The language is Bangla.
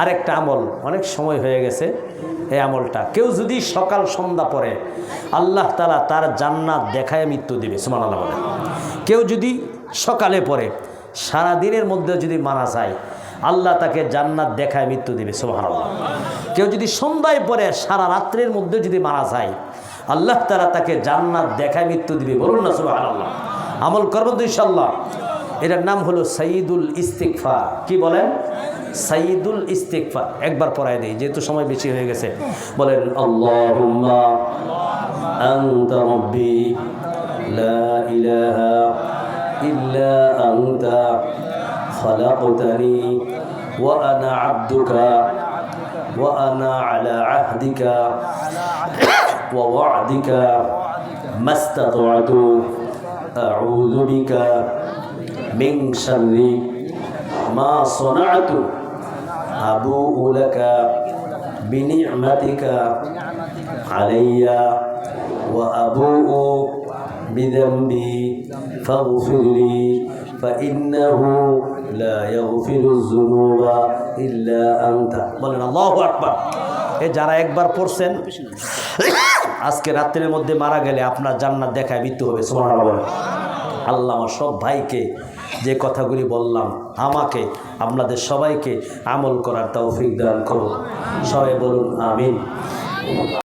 আরেকটা আমল অনেক সময় হয়ে গেছে, এই আমলটা কেউ যদি সকাল সন্ধ্যা পড়ে আল্লাহ তাআলা তার জান্নাত দেখায় মৃত্যু দিবে। সুবহানাল্লাহ বলে। কেউ যদি সকালে পড়ে সারাদিনের মধ্যে যদি মারা যায় আল্লাহ তাকে জান্নাত দেখায় মৃত্যু দিবে। সুবহানাল্লাহ। কেউ যদি সন্ধ্যায় পড়ে সারা রাত্রের মধ্যে যদি মারা যায় আল্লাহ তাআলা তাকে জান্নাত দেখায় মৃত্যু দিবে। বলুন না সুবহানাল্লাহ। আমল করব তো ইনশাআল্লাহ। এটার নাম হলো সাইয়্যিদুল ইস্তিগফার। কি বলেন? সাইয়্যিদুল ইস্তিগফার। একবার পড়ায় দেই যেহেতু সময় বেশি হয়ে গেছে। বলেন আল্লাহুম্মা আনতা রাব্বি লা ইলাহা ইল্লা আনতা খালাকতানি ওয়া আনা আবদুকা ওয়া আনা আলা আহদিকা ওয়া ওয়া'দিকা মাস্তাতা'তু আউযু বিকা মিন শাররি মা সানা'তু আবুউ লাকা বিনি'মাতিকা আলাইয়া ওয়া আবুউ বিযামবি ফাগফিরলি ফাইন্নাহু লা ইয়াগফিরুয যুনুবা ইল্লা আনতা। বলেন আল্লাহু আকবার। এ যারা একবার পড়ছেন আজকে রাত্রের মধ্যে মারা গেলে আপনার জান্নাত দেখায় মৃত্যু হবে। সুবহানাল্লাহ। আল্লাহ আমার সব ভাইকে যে কথাগুলি বললাম আমাকে আপনাদের সবাইকে আমল করার তৌফিক দান করুন। সবাই বলুন আমিন।